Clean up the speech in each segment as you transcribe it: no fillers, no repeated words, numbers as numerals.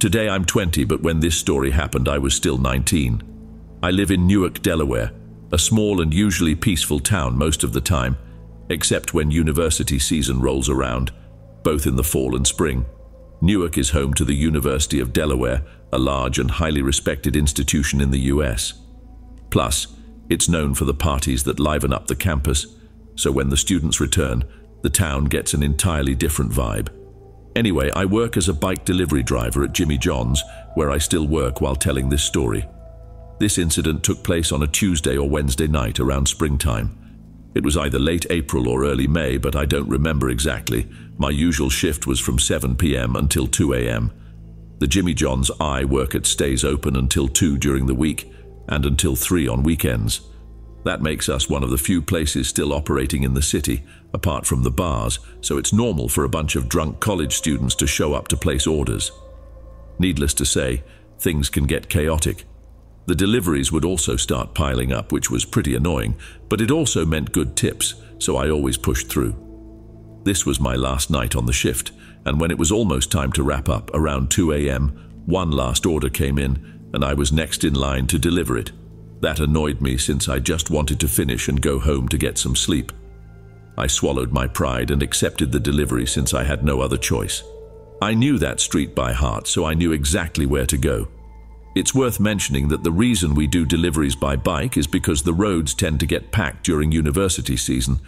Today I'm 20, but when this story happened, I was still 19. I live in Newark, Delaware, a small and usually peaceful town most of the time, except when university season rolls around, both in the fall and spring. Newark is home to the University of Delaware, a large and highly respected institution in the US. Plus, it's known for the parties that liven up the campus, so when the students return, the town gets an entirely different vibe. Anyway, I work as a bike delivery driver at Jimmy John's, where I still work while telling this story. This incident took place on a Tuesday or Wednesday night around springtime. It was either late April or early May, but I don't remember exactly. My usual shift was from 7 p.m. until 2 a.m. The Jimmy John's I work at stays open until 2 during the week and until 3 on weekends. That makes us one of the few places still operating in the city, apart from the bars, so it's normal for a bunch of drunk college students to show up to place orders. Needless to say, things can get chaotic. The deliveries would also start piling up, which was pretty annoying, but it also meant good tips, so I always pushed through. This was my last night on the shift, and when it was almost time to wrap up, around 2 a.m., one last order came in, and I was next in line to deliver it. That annoyed me since I just wanted to finish and go home to get some sleep. I swallowed my pride and accepted the delivery since I had no other choice. I knew that street by heart, so I knew exactly where to go. It's worth mentioning that the reason we do deliveries by bike is because the roads tend to get packed during university season,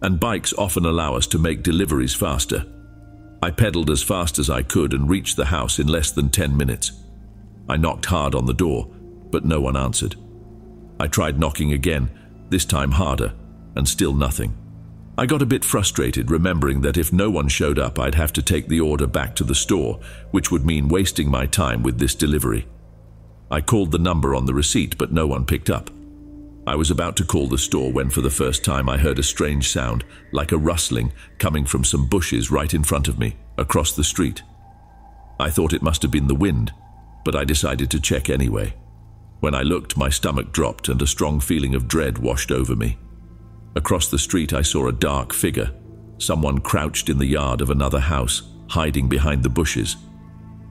and bikes often allow us to make deliveries faster. I pedaled as fast as I could and reached the house in less than 10 minutes. I knocked hard on the door, but no one answered. I tried knocking again, this time harder, and still nothing. I got a bit frustrated, remembering that if no one showed up, I'd have to take the order back to the store, which would mean wasting my time with this delivery. I called the number on the receipt, but no one picked up. I was about to call the store when for the first time I heard a strange sound, like a rustling, coming from some bushes right in front of me, across the street. I thought it must have been the wind, but I decided to check anyway. When I looked, my stomach dropped and a strong feeling of dread washed over me. Across the street, I saw a dark figure, someone crouched in the yard of another house, hiding behind the bushes.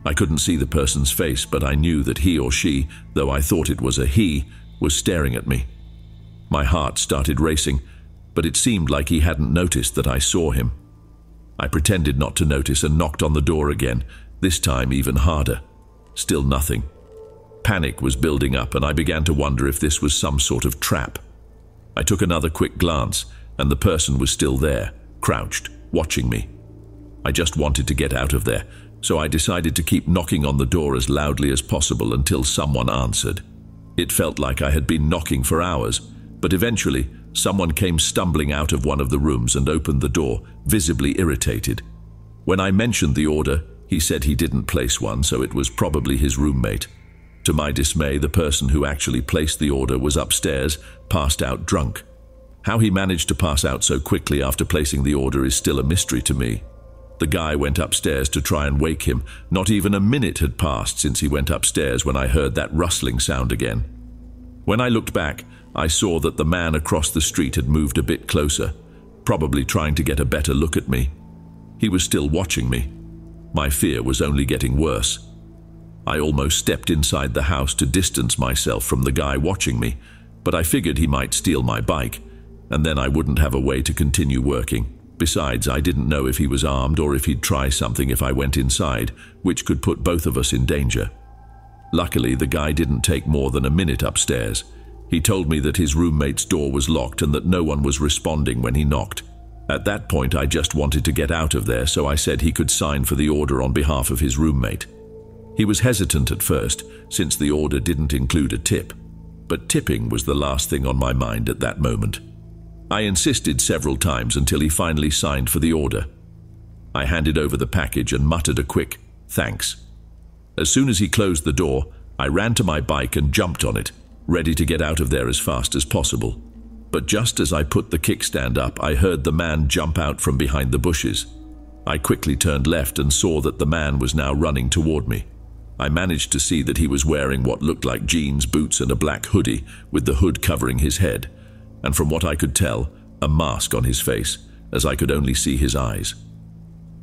I couldn't see the person's face, but I knew that he or she, though I thought it was a he, was staring at me. My heart started racing, but it seemed like he hadn't noticed that I saw him. I pretended not to notice and knocked on the door again, this time even harder. Still nothing. Panic was building up, and I began to wonder if this was some sort of trap. I took another quick glance, and the person was still there, crouched, watching me. I just wanted to get out of there, so I decided to keep knocking on the door as loudly as possible until someone answered. It felt like I had been knocking for hours, but eventually someone came stumbling out of one of the rooms and opened the door, visibly irritated. When I mentioned the order, he said he didn't place one, so it was probably his roommate. To my dismay, the person who actually placed the order was upstairs, passed out drunk. How he managed to pass out so quickly after placing the order is still a mystery to me. The guy went upstairs to try and wake him. Not even a minute had passed since he went upstairs when I heard that rustling sound again. When I looked back, I saw that the man across the street had moved a bit closer, probably trying to get a better look at me. He was still watching me. My fear was only getting worse. I almost stepped inside the house to distance myself from the guy watching me, but I figured he might steal my bike, and then I wouldn't have a way to continue working. Besides, I didn't know if he was armed or if he'd try something if I went inside, which could put both of us in danger. Luckily, the guy didn't take more than a minute upstairs. He told me that his roommate's door was locked and that no one was responding when he knocked. At that point, I just wanted to get out of there, so I said he could sign for the order on behalf of his roommate. He was hesitant at first, since the order didn't include a tip, but tipping was the last thing on my mind at that moment. I insisted several times until he finally signed for the order. I handed over the package and muttered a quick, "Thanks." As soon as he closed the door, I ran to my bike and jumped on it, ready to get out of there as fast as possible. But just as I put the kickstand up, I heard the man jump out from behind the bushes. I quickly turned left and saw that the man was now running toward me. I managed to see that he was wearing what looked like jeans, boots, and a black hoodie, with the hood covering his head, and from what I could tell, a mask on his face, as I could only see his eyes.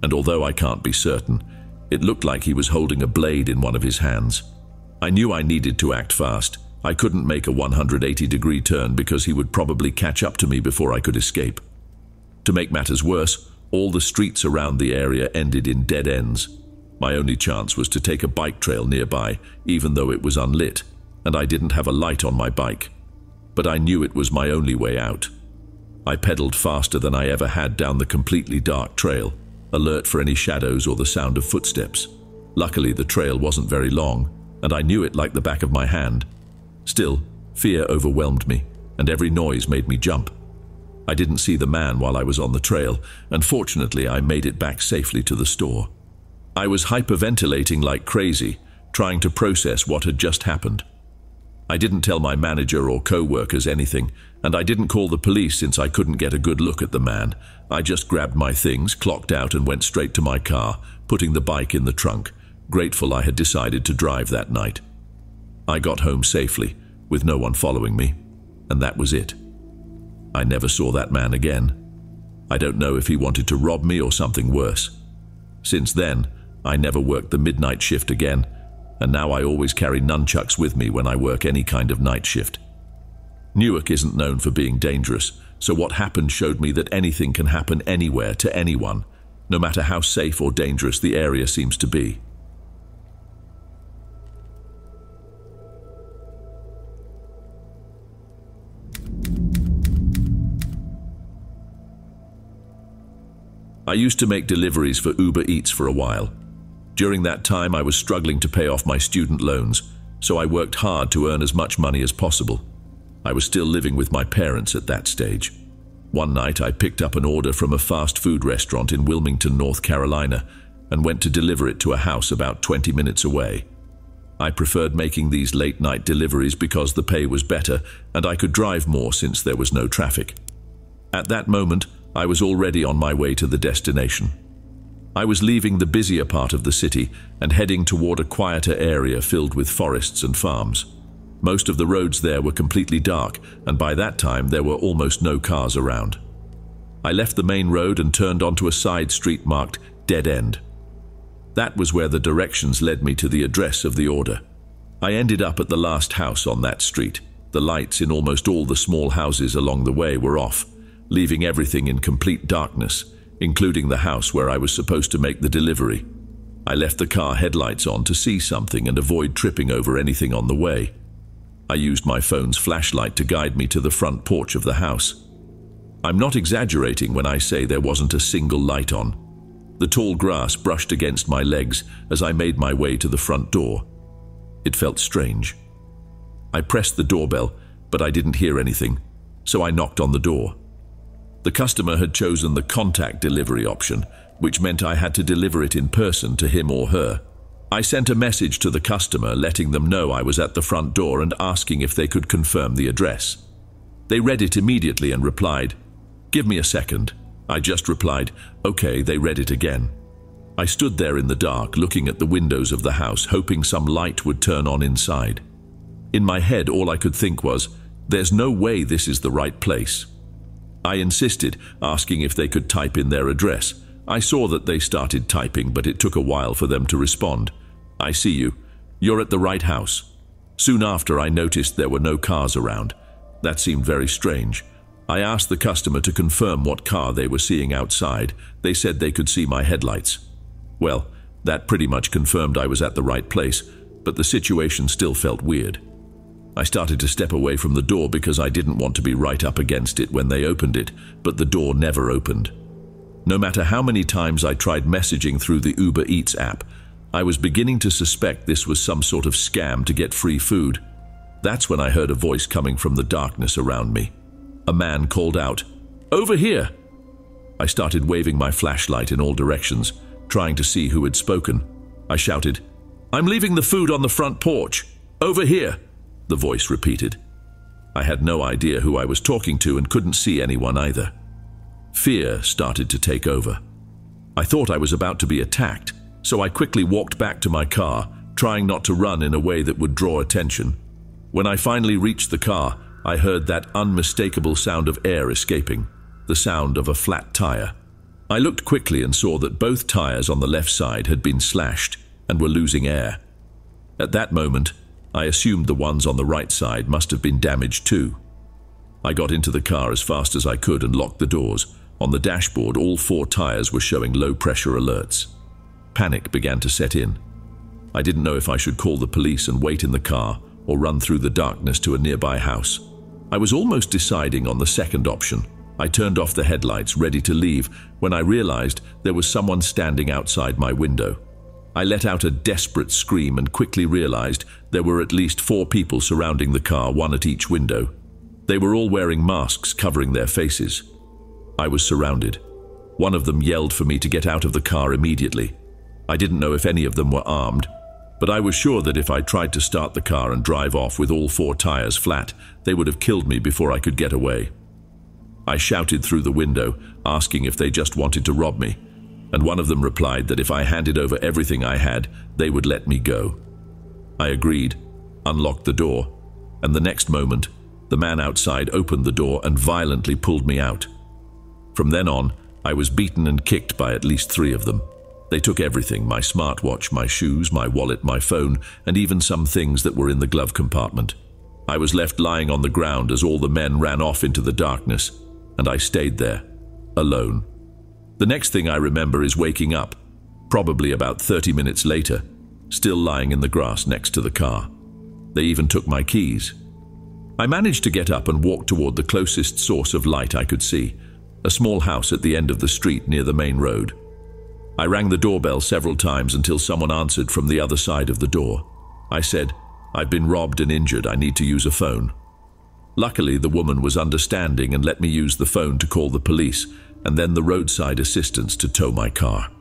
And although I can't be certain, It looked like he was holding a blade in one of his hands. I knew I needed to act fast. I couldn't make a 180-degree turn because he would probably catch up to me before I could escape. To make matters worse, all the streets around the area ended in dead ends. My only chance was to take a bike trail nearby, even though it was unlit, and I didn't have a light on my bike. But I knew it was my only way out. I pedaled faster than I ever had down the completely dark trail, alert for any shadows or the sound of footsteps. Luckily, the trail wasn't very long, and I knew it like the back of my hand. Still, fear overwhelmed me, and every noise made me jump. I didn't see the man while I was on the trail, and fortunately I made it back safely to the store. I was hyperventilating like crazy, trying to process what had just happened. I didn't tell my manager or co-workers anything, and I didn't call the police since I couldn't get a good look at the man. I just grabbed my things, clocked out, and went straight to my car, putting the bike in the trunk, grateful I had decided to drive that night. I got home safely, with no one following me, and that was it. I never saw that man again. I don't know if he wanted to rob me or something worse. Since then, I never worked the midnight shift again, and now I always carry nunchucks with me when I work any kind of night shift. Newark isn't known for being dangerous, so what happened showed me that anything can happen anywhere to anyone, no matter how safe or dangerous the area seems to be. I used to make deliveries for Uber Eats for a while. During that time, I was struggling to pay off my student loans, so I worked hard to earn as much money as possible. I was still living with my parents at that stage. One night, I picked up an order from a fast food restaurant in Wilmington, North Carolina, and went to deliver it to a house about 20 minutes away. I preferred making these late-night deliveries because the pay was better and I could drive more since there was no traffic. At that moment, I was already on my way to the destination. I was leaving the busier part of the city and heading toward a quieter area filled with forests and farms. Most of the roads there were completely dark, and by that time there were almost no cars around. I left the main road and turned onto a side street marked Dead End. That was where the directions led me to the address of the order. I ended up at the last house on that street. The lights in almost all the small houses along the way were off, leaving everything in complete darkness, including the house where I was supposed to make the delivery. I left the car headlights on to see something and avoid tripping over anything on the way. I used my phone's flashlight to guide me to the front porch of the house. I'm not exaggerating when I say there wasn't a single light on. The tall grass brushed against my legs as I made my way to the front door. It felt strange. I pressed the doorbell, but I didn't hear anything, so I knocked on the door. The customer had chosen the contact delivery option, which meant I had to deliver it in person to him or her. I sent a message to the customer letting them know I was at the front door and asking if they could confirm the address. They read it immediately and replied, "Give me a second." I just replied, "Okay." They read it again. I stood there in the dark, looking at the windows of the house, hoping some light would turn on inside. In my head, all I could think was, there's no way this is the right place. I insisted, asking if they could type in their address. I saw that they started typing, but it took a while for them to respond. "I see you. You're at the right house." Soon after, I noticed there were no cars around. That seemed very strange. I asked the customer to confirm what car they were seeing outside. They said they could see my headlights. Well, that pretty much confirmed I was at the right place, but the situation still felt weird. I started to step away from the door because I didn't want to be right up against it when they opened it, but the door never opened. No matter how many times I tried messaging through the Uber Eats app, I was beginning to suspect this was some sort of scam to get free food. That's when I heard a voice coming from the darkness around me. A man called out, "Over here!" I started waving my flashlight in all directions, trying to see who had spoken. I shouted, "I'm leaving the food on the front porch. Over here!" The voice repeated. I had no idea who I was talking to and couldn't see anyone either. Fear started to take over. I thought I was about to be attacked, so I quickly walked back to my car, trying not to run in a way that would draw attention. When I finally reached the car, I heard that unmistakable sound of air escaping, the sound of a flat tire. I looked quickly and saw that both tires on the left side had been slashed and were losing air. At that moment, I assumed the ones on the right side must have been damaged too. I got into the car as fast as I could and locked the doors. On the dashboard, all 4 tires were showing low-pressure alerts. Panic began to set in. I didn't know if I should call the police and wait in the car or run through the darkness to a nearby house. I was almost deciding on the second option. I turned off the headlights, ready to leave, when I realized there was someone standing outside my window. I let out a desperate scream and quickly realized there were at least 4 people surrounding the car, 1 at each window. They were all wearing masks covering their faces. I was surrounded. One of them yelled for me to get out of the car immediately. I didn't know if any of them were armed, but I was sure that if I tried to start the car and drive off with all 4 tires flat, they would have killed me before I could get away. I shouted through the window, asking if they just wanted to rob me, and one of them replied that if I handed over everything I had, they would let me go. I agreed, unlocked the door, and the next moment, the man outside opened the door and violently pulled me out. From then on, I was beaten and kicked by at least 3 of them. They took everything: my smartwatch, my shoes, my wallet, my phone, and even some things that were in the glove compartment. I was left lying on the ground as all the men ran off into the darkness, and I stayed there, alone. The next thing I remember is waking up, probably about 30 minutes later, still lying in the grass next to the car. They even took my keys. I managed to get up and walk toward the closest source of light I could see, a small house at the end of the street near the main road. I rang the doorbell several times until someone answered from the other side of the door. I said, "I've been robbed and injured, I need to use a phone." Luckily, the woman was understanding and let me use the phone to call the police and then the roadside assistance to tow my car.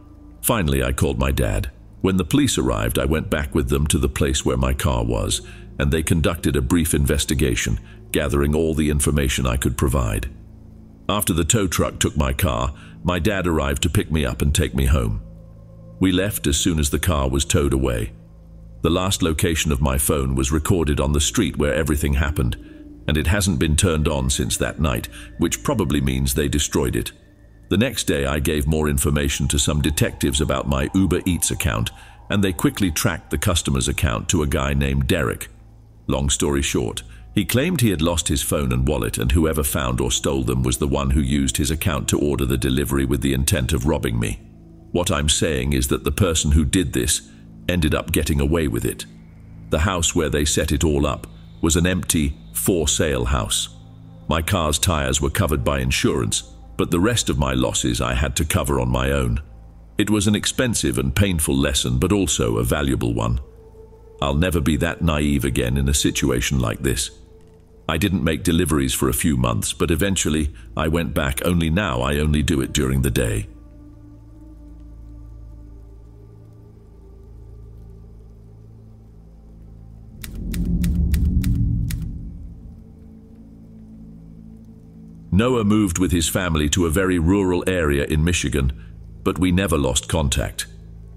Finally, I called my dad. When the police arrived, I went back with them to the place where my car was, and they conducted a brief investigation, gathering all the information I could provide. After the tow truck took my car, my dad arrived to pick me up and take me home. We left as soon as the car was towed away. The last location of my phone was recorded on the street where everything happened, and it hasn't been turned on since that night, which probably means they destroyed it. The next day, I gave more information to some detectives about my Uber Eats account, and they quickly tracked the customer's account to a guy named Derek. Long story short, he claimed he had lost his phone and wallet, and whoever found or stole them was the one who used his account to order the delivery with the intent of robbing me. What I'm saying is that the person who did this ended up getting away with it. The house where they set it all up was an empty, for-sale house. My car's tires were covered by insurance, but the rest of my losses I had to cover on my own. It was an expensive and painful lesson, but also a valuable one. I'll never be that naive again in a situation like this. I didn't make deliveries for a few months, but eventually I went back, only now I only do it during the day. Noah moved with his family to a very rural area in Michigan, but we never lost contact.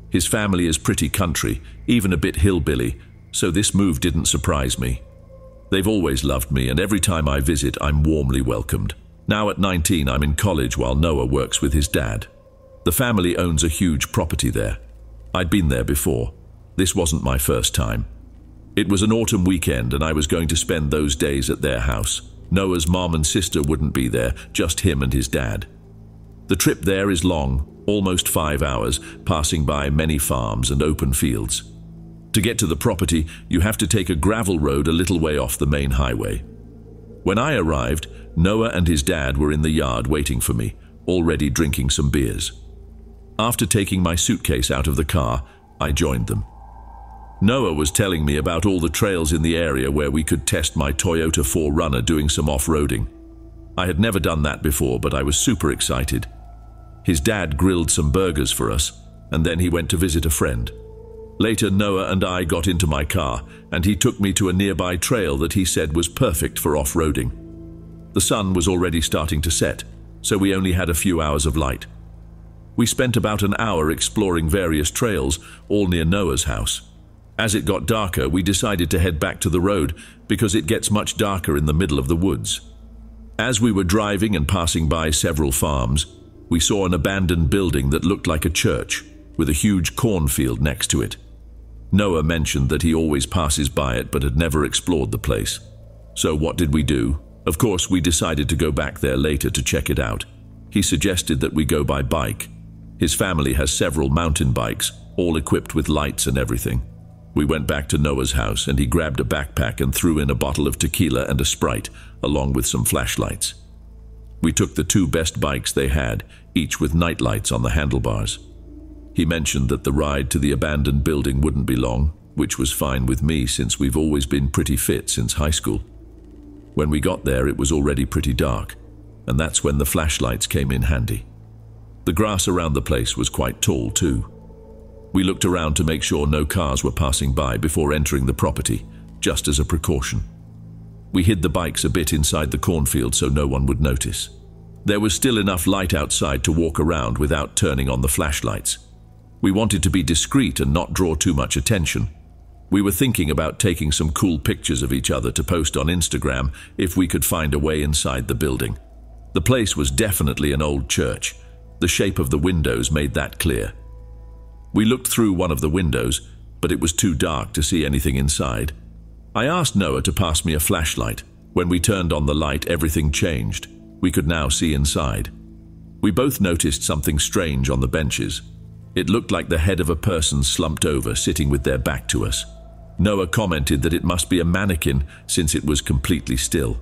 His family is pretty country, even a bit hillbilly, so this move didn't surprise me. They've always loved me, and every time I visit, I'm warmly welcomed. Now at 19, I'm in college while Noah works with his dad. The family owns a huge property there. I'd been there before. This wasn't my first time. It was an autumn weekend, and I was going to spend those days at their house. Noah's mom and sister wouldn't be there, just him and his dad. The trip there is long, almost 5 hours, passing by many farms and open fields. To get to the property, you have to take a gravel road a little way off the main highway. When I arrived, Noah and his dad were in the yard waiting for me, already drinking some beers. After taking my suitcase out of the car, I joined them. Noah was telling me about all the trails in the area where we could test my Toyota 4Runner doing some off-roading. I had never done that before, but I was super excited. His dad grilled some burgers for us, and then he went to visit a friend. Later, Noah and I got into my car, and he took me to a nearby trail that he said was perfect for off-roading. The sun was already starting to set, so we only had a few hours of light. We spent about an hour exploring various trails, all near Noah's house. As it got darker, we decided to head back to the road because it gets much darker in the middle of the woods. As we were driving and passing by several farms, We saw an abandoned building that looked like a church, with a huge cornfield next to it. Noah mentioned that he always passes by it but had never explored the place. So what did we do? Of course, we decided to go back there later to check it out. He suggested that we go by bike. His family has several mountain bikes, all equipped with lights and everything. We went back to Noah's house and he grabbed a backpack and threw in a bottle of tequila and a Sprite, along with some flashlights. We took the two best bikes they had, each with night lights on the handlebars. He mentioned that the ride to the abandoned building wouldn't be long, which was fine with me since we've always been pretty fit since high school. When we got there, it was already pretty dark, and that's when the flashlights came in handy. The grass around the place was quite tall too. We looked around to make sure no cars were passing by before entering the property, just as a precaution. We hid the bikes a bit inside the cornfield so no one would notice. There was still enough light outside to walk around without turning on the flashlights. We wanted to be discreet and not draw too much attention. We were thinking about taking some cool pictures of each other to post on Instagram if we could find a way inside the building. The place was definitely an old church. The shape of the windows made that clear. We looked through one of the windows, but it was too dark to see anything inside. I asked Noah to pass me a flashlight. When we turned on the light, everything changed. We could now see inside. We both noticed something strange on the benches. It looked like the head of a person slumped over, sitting with their back to us. Noah commented that it must be a mannequin since it was completely still.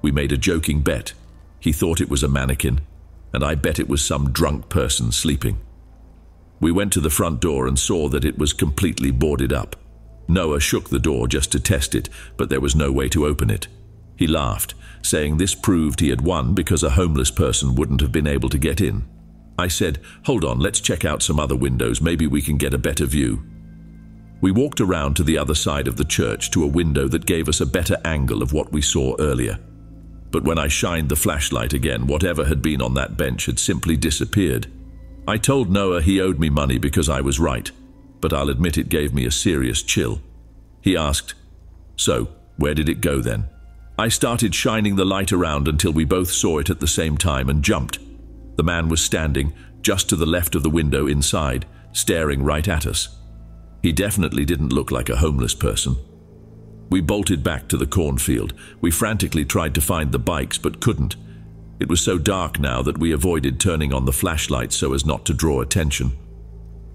We made a joking bet. He thought it was a mannequin, and I bet it was some drunk person sleeping. We went to the front door and saw that it was completely boarded up. Noah shook the door just to test it, but there was no way to open it. He laughed, saying this proved he had won because a homeless person wouldn't have been able to get in. I said, "Hold on, let's check out some other windows, maybe we can get a better view." We walked around to the other side of the church to a window that gave us a better angle of what we saw earlier. But when I shined the flashlight again, whatever had been on that bench had simply disappeared. I told Noah he owed me money because I was right, but I'll admit it gave me a serious chill. He asked, "So, where did it go then?" I started shining the light around until we both saw it at the same time and jumped. The man was standing just to the left of the window inside, staring right at us. He definitely didn't look like a homeless person. We bolted back to the cornfield. We frantically tried to find the bikes but couldn't. It was so dark now that we avoided turning on the flashlight so as not to draw attention.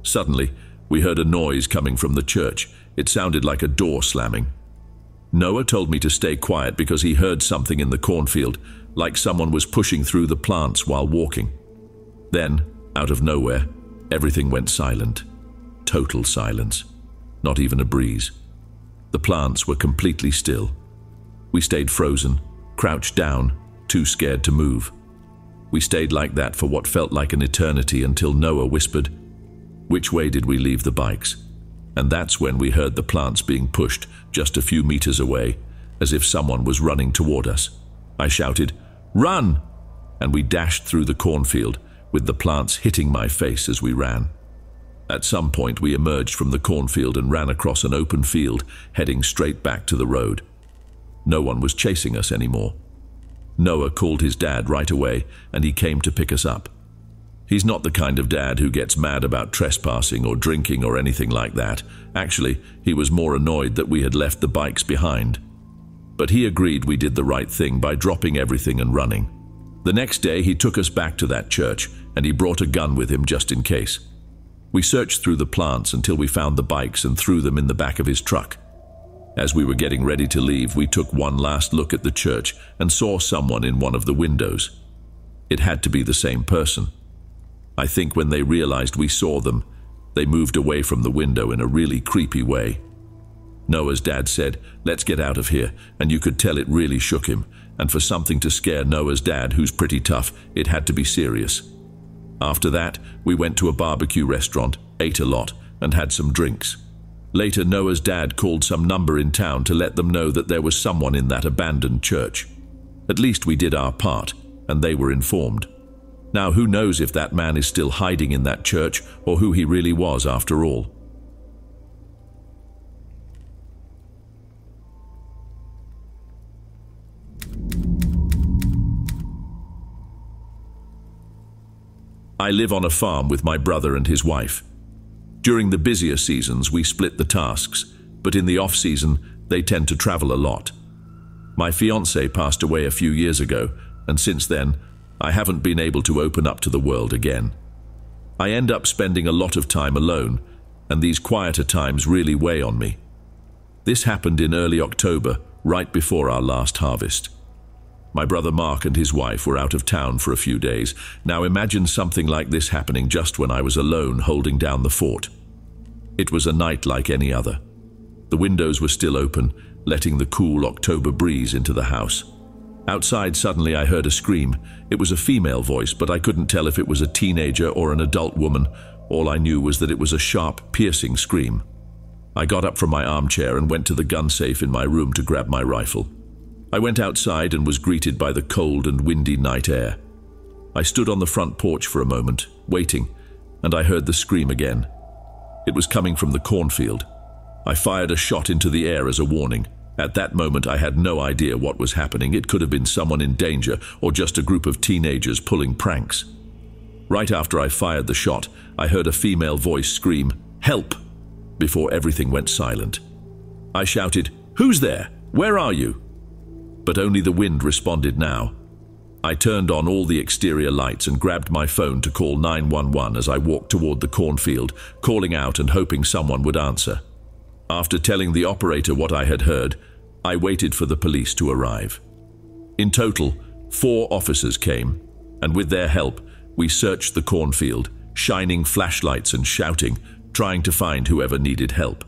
Suddenly, we heard a noise coming from the church. It sounded like a door slamming. Noah told me to stay quiet because he heard something in the cornfield, like someone was pushing through the plants while walking. Then, out of nowhere, everything went silent. Total silence. Not even a breeze. The plants were completely still. We stayed frozen, crouched down, too scared to move. We stayed like that for what felt like an eternity until Noah whispered, "Which way did we leave the bikes?" And that's when we heard the plants being pushed just a few meters away, as if someone was running toward us. I shouted, "Run!" And we dashed through the cornfield, with the plants hitting my face as we ran. At some point, we emerged from the cornfield and ran across an open field, heading straight back to the road. No one was chasing us anymore. Noah called his dad right away, and he came to pick us up. He's not the kind of dad who gets mad about trespassing or drinking or anything like that. Actually, he was more annoyed that we had left the bikes behind. But he agreed we did the right thing by dropping everything and running. The next day, he took us back to that church, and he brought a gun with him just in case. We searched through the plants until we found the bikes and threw them in the back of his truck. As we were getting ready to leave, we took one last look at the church and saw someone in one of the windows. It had to be the same person. I think when they realized we saw them, they moved away from the window in a really creepy way. Noah's dad said, "Let's get out of here," and you could tell it really shook him, and for something to scare Noah's dad, who's pretty tough, it had to be serious. After that, we went to a barbecue restaurant, ate a lot, and had some drinks. Later, Noah's dad called some number in town to let them know that there was someone in that abandoned church. At least we did our part, and they were informed. Now, who knows if that man is still hiding in that church or who he really was after all. I live on a farm with my brother and his wife. During the busier seasons, we split the tasks, but in the off-season, they tend to travel a lot. My fiancée passed away a few years ago, and since then, I haven't been able to open up to the world again. I end up spending a lot of time alone, and these quieter times really weigh on me. This happened in early October, right before our last harvest. My brother Mark and his wife were out of town for a few days. Now imagine something like this happening just when I was alone holding down the fort. It was a night like any other. The windows were still open, letting the cool October breeze into the house. Outside, suddenly I heard a scream. It was a female voice, but I couldn't tell if it was a teenager or an adult woman. All I knew was that it was a sharp, piercing scream. I got up from my armchair and went to the gun safe in my room to grab my rifle. I went outside and was greeted by the cold and windy night air. I stood on the front porch for a moment, waiting, and I heard the scream again. It was coming from the cornfield. I fired a shot into the air as a warning. At that moment, I had no idea what was happening. It could have been someone in danger or just a group of teenagers pulling pranks. Right after I fired the shot, I heard a female voice scream, "Help!" before everything went silent. I shouted, "Who's there? Where are you?" But only the wind responded now. I turned on all the exterior lights and grabbed my phone to call 911 as I walked toward the cornfield, calling out and hoping someone would answer. After telling the operator what I had heard, I waited for the police to arrive. In total, 4 officers came, and with their help, we searched the cornfield, shining flashlights and shouting, trying to find whoever needed help.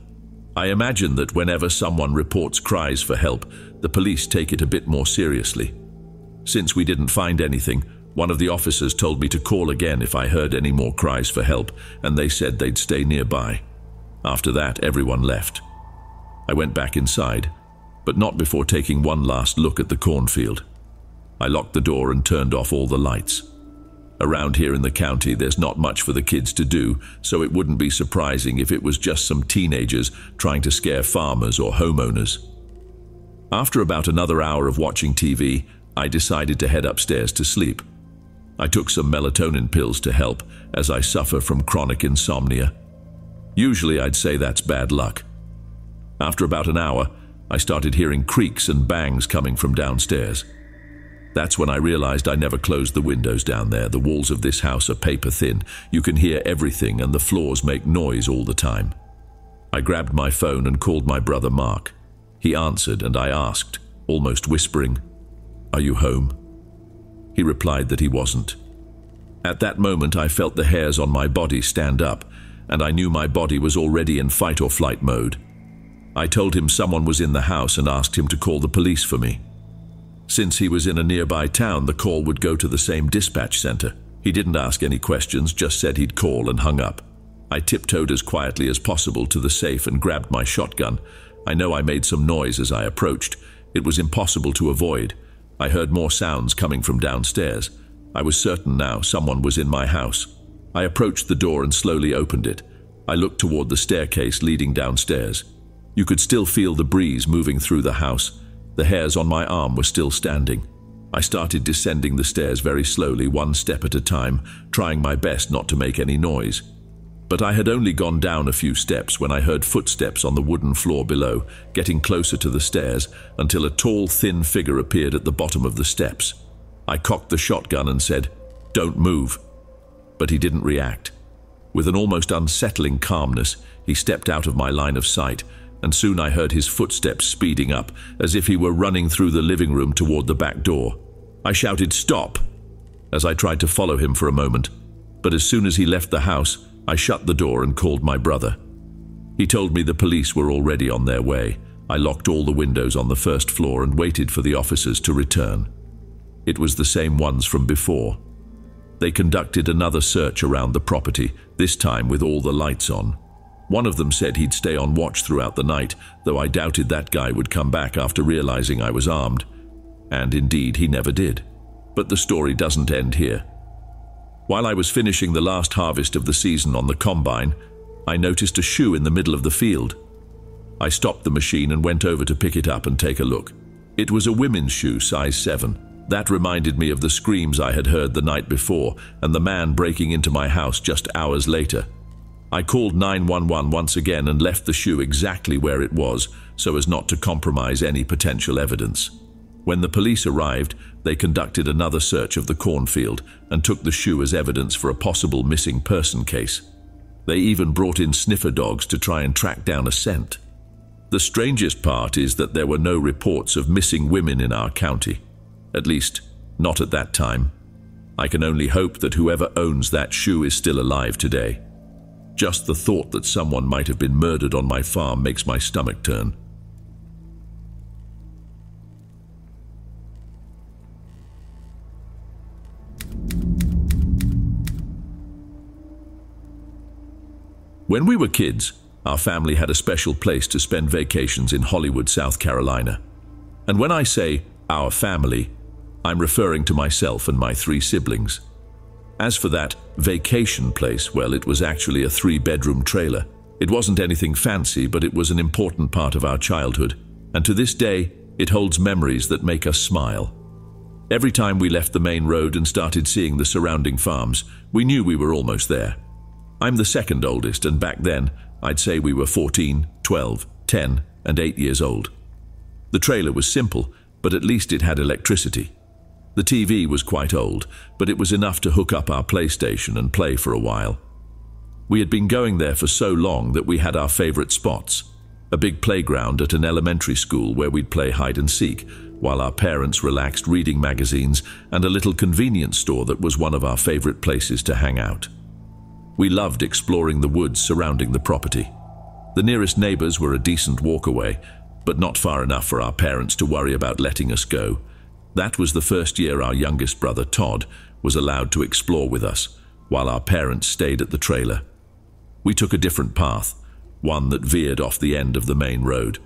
I imagine that whenever someone reports cries for help, the police take it a bit more seriously. Since we didn't find anything, one of the officers told me to call again if I heard any more cries for help, and they said they'd stay nearby. After that, everyone left. I went back inside, but not before taking one last look at the cornfield. I locked the door and turned off all the lights. Around here in the county, there's not much for the kids to do, so it wouldn't be surprising if it was just some teenagers trying to scare farmers or homeowners. After about another hour of watching TV, I decided to head upstairs to sleep. I took some melatonin pills to help, as I suffer from chronic insomnia. Usually I'd say that's bad luck. After about an hour, I started hearing creaks and bangs coming from downstairs. That's when I realized I never closed the windows down there. The walls of this house are paper thin. You can hear everything and the floors make noise all the time. I grabbed my phone and called my brother Mark. He answered and I asked, almost whispering, "Are you home?" He replied that he wasn't. At that moment I felt the hairs on my body stand up, and I knew my body was already in fight or flight mode. I told him someone was in the house and asked him to call the police for me. Since he was in a nearby town, the call would go to the same dispatch center. He didn't ask any questions, just said he'd call and hung up. I tiptoed as quietly as possible to the safe and grabbed my shotgun. I know I made some noise as I approached. It was impossible to avoid. I heard more sounds coming from downstairs. I was certain now someone was in my house. I approached the door and slowly opened it. I looked toward the staircase leading downstairs. You could still feel the breeze moving through the house. The hairs on my arm were still standing. I started descending the stairs very slowly, one step at a time, trying my best not to make any noise. But I had only gone down a few steps when I heard footsteps on the wooden floor below, getting closer to the stairs, until a tall, thin figure appeared at the bottom of the steps. I cocked the shotgun and said, "Don't move." But he didn't react. With an almost unsettling calmness, he stepped out of my line of sight, and soon I heard his footsteps speeding up, as if he were running through the living room toward the back door. I shouted, "Stop!" as I tried to follow him for a moment, but as soon as he left the house, I shut the door and called my brother. He told me the police were already on their way. I locked all the windows on the first floor and waited for the officers to return. It was the same ones from before. They conducted another search around the property, this time with all the lights on. One of them said he'd stay on watch throughout the night, though I doubted that guy would come back after realizing I was armed. And indeed, he never did. But the story doesn't end here. While I was finishing the last harvest of the season on the combine, I noticed a shoe in the middle of the field. I stopped the machine and went over to pick it up and take a look. It was a women's shoe, size 7. That reminded me of the screams I had heard the night before and the man breaking into my house just hours later. I called 911 once again and left the shoe exactly where it was so as not to compromise any potential evidence. When the police arrived, they conducted another search of the cornfield and took the shoe as evidence for a possible missing person case. They even brought in sniffer dogs to try and track down a scent. The strangest part is that there were no reports of missing women in our county. At least, not at that time. I can only hope that whoever owns that shoe is still alive today. Just the thought that someone might have been murdered on my farm makes my stomach turn. When we were kids, our family had a special place to spend vacations in Hollywood, South Carolina. And when I say our family, I'm referring to myself and my 3 siblings. As for that vacation place, well, it was actually a 3-bedroom trailer. It wasn't anything fancy, but it was an important part of our childhood. And to this day, it holds memories that make us smile. Every time we left the main road and started seeing the surrounding farms, we knew we were almost there. I'm the second oldest, and back then, I'd say we were 14, 12, 10, and 8 years old. The trailer was simple, but at least it had electricity. The TV was quite old, but it was enough to hook up our PlayStation and play for a while. We had been going there for so long that we had our favorite spots. A big playground at an elementary school where we'd play hide and seek, while our parents relaxed reading magazines, and a little convenience store that was one of our favorite places to hang out. We loved exploring the woods surrounding the property. The nearest neighbors were a decent walk away, but not far enough for our parents to worry about letting us go. That was the first year our youngest brother, Todd, was allowed to explore with us, while our parents stayed at the trailer. We took a different path, one that veered off the end of the main road.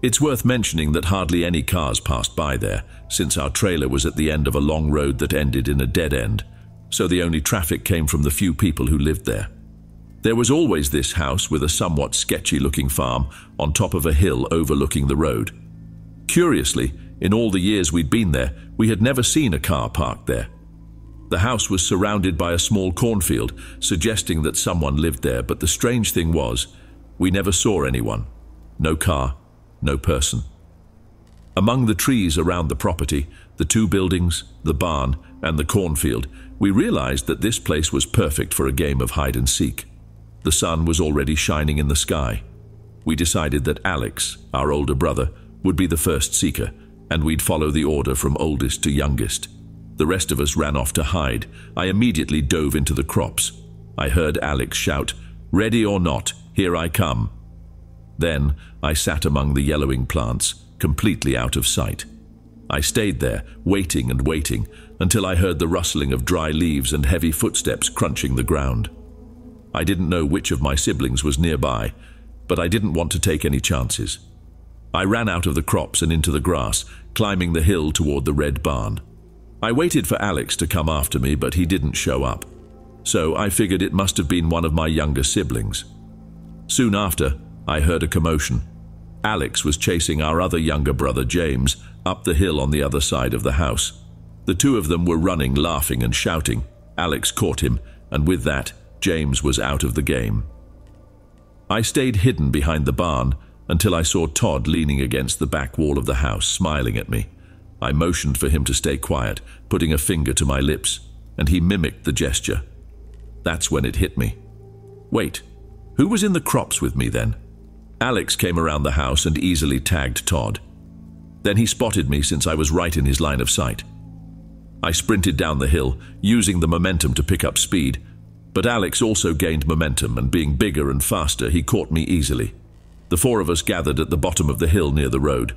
It's worth mentioning that hardly any cars passed by there, since our trailer was at the end of a long road that ended in a dead end, so the only traffic came from the few people who lived there. There was always this house with a somewhat sketchy-looking farm on top of a hill overlooking the road. Curiously, in all the years we'd been there, we had never seen a car parked there. The house was surrounded by a small cornfield, suggesting that someone lived there, but the strange thing was, we never saw anyone. No car, no person. Among the trees around the property, the 2 buildings, the barn, and the cornfield, we realized that this place was perfect for a game of hide and seek. The sun was already shining in the sky. We decided that Alex, our older brother, would be the first seeker, and we'd follow the order from oldest to youngest. The rest of us ran off to hide. I immediately dove into the crops. I heard Alex shout, "Ready or not, here I come." Then I sat among the yellowing plants, completely out of sight. I stayed there, waiting and waiting, until I heard the rustling of dry leaves and heavy footsteps crunching the ground. I didn't know which of my siblings was nearby, but I didn't want to take any chances. I ran out of the crops and into the grass, climbing the hill toward the red barn. I waited for Alex to come after me, but he didn't show up. So I figured it must have been one of my younger siblings. Soon after, I heard a commotion. Alex was chasing our other younger brother, James, up the hill on the other side of the house. The 2 of them were running, laughing and shouting. Alex caught him, and with that, James was out of the game. I stayed hidden behind the barn until I saw Todd leaning against the back wall of the house, smiling at me. I motioned for him to stay quiet, putting a finger to my lips, and he mimicked the gesture. That's when it hit me. Wait, who was in the crops with me then? Alex came around the house and easily tagged Todd. Then he spotted me since I was right in his line of sight. I sprinted down the hill, using the momentum to pick up speed, but Alex also gained momentum, and being bigger and faster, he caught me easily. The 4 of us gathered at the bottom of the hill near the road.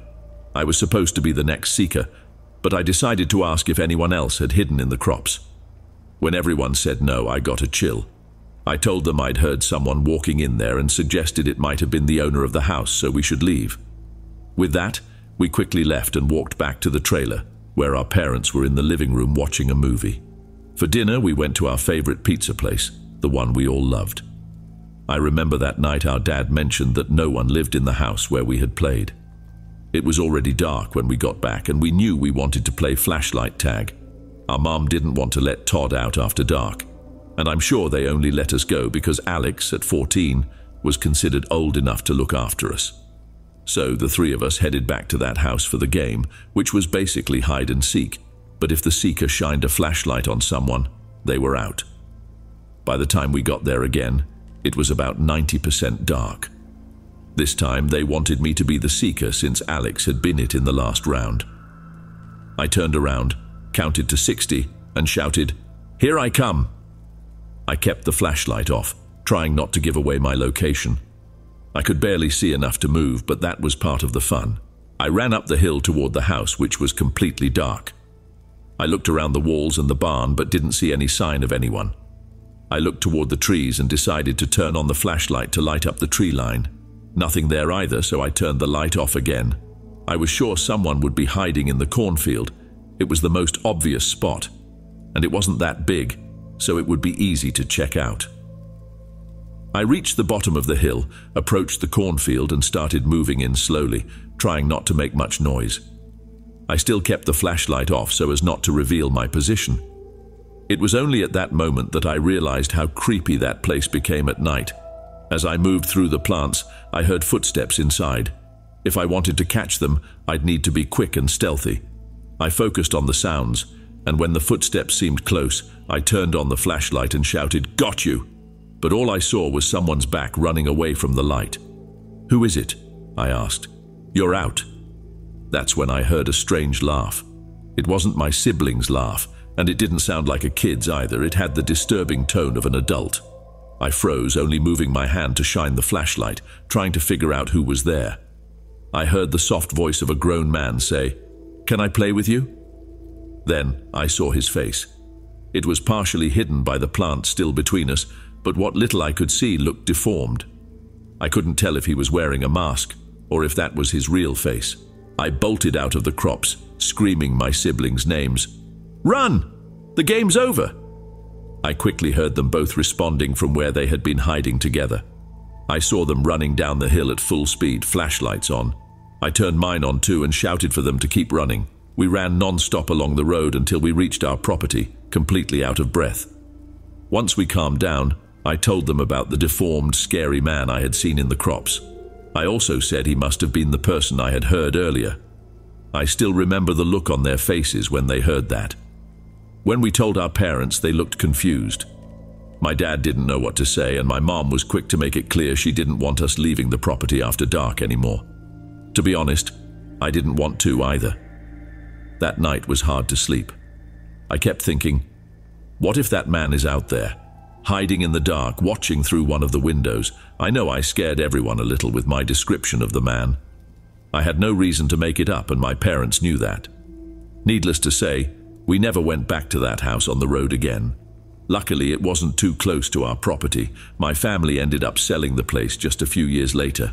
I was supposed to be the next seeker, but I decided to ask if anyone else had hidden in the crops. When everyone said no, I got a chill. I told them I'd heard someone walking in there and suggested it might have been the owner of the house, so we should leave. With that, we quickly left and walked back to the trailer, where our parents were in the living room watching a movie. For dinner, we went to our favorite pizza place, the one we all loved. I remember that night our dad mentioned that no one lived in the house where we had played. It was already dark when we got back, and we knew we wanted to play flashlight tag. Our mom didn't want to let Todd out after dark, and I'm sure they only let us go because Alex, at 14, was considered old enough to look after us. So the three of us headed back to that house for the game, which was basically hide and seek, but if the seeker shined a flashlight on someone, they were out. By the time we got there again, it was about 90% dark. This time they wanted me to be the seeker since Alex had been it in the last round. I turned around, counted to 60, and shouted, "Here I come!" I kept the flashlight off, trying not to give away my location. I could barely see enough to move, but that was part of the fun. I ran up the hill toward the house, which was completely dark. I looked around the walls and the barn, but didn't see any sign of anyone. I looked toward the trees and decided to turn on the flashlight to light up the tree line. Nothing there either, so I turned the light off again. I was sure someone would be hiding in the cornfield. It was the most obvious spot, and it wasn't that big, so it would be easy to check out. I reached the bottom of the hill, approached the cornfield, and started moving in slowly, trying not to make much noise. I still kept the flashlight off so as not to reveal my position. It was only at that moment that I realized how creepy that place became at night. As I moved through the plants, I heard footsteps inside. If I wanted to catch them, I'd need to be quick and stealthy. I focused on the sounds, and when the footsteps seemed close, I turned on the flashlight and shouted, "Got you!" But all I saw was someone's back running away from the light. "Who is it?" I asked. "You're out." That's when I heard a strange laugh. It wasn't my siblings' laugh, and it didn't sound like a kid's either. It had the disturbing tone of an adult. I froze, only moving my hand to shine the flashlight, trying to figure out who was there. I heard the soft voice of a grown man say, "Can I play with you?" Then I saw his face. It was partially hidden by the plant still between us, but what little I could see looked deformed. I couldn't tell if he was wearing a mask, or if that was his real face. I bolted out of the crops, screaming my siblings' names. "Run! The game's over!" I quickly heard them both responding from where they had been hiding together. I saw them running down the hill at full speed, flashlights on. I turned mine on too and shouted for them to keep running. We ran non-stop along the road until we reached our property, completely out of breath. Once we calmed down, I told them about the deformed, scary man I had seen in the crops. I also said he must have been the person I had heard earlier. I still remember the look on their faces when they heard that. When we told our parents, they looked confused. My dad didn't know what to say, and my mom was quick to make it clear she didn't want us leaving the property after dark anymore. To be honest, I didn't want to either. That night was hard to sleep. I kept thinking, what if that man is out there, hiding in the dark, watching through one of the windows? I know I scared everyone a little with my description of the man. I had no reason to make it up, and my parents knew that. Needless to say, we never went back to that house on the road again. Luckily, it wasn't too close to our property. My family ended up selling the place just a few years later.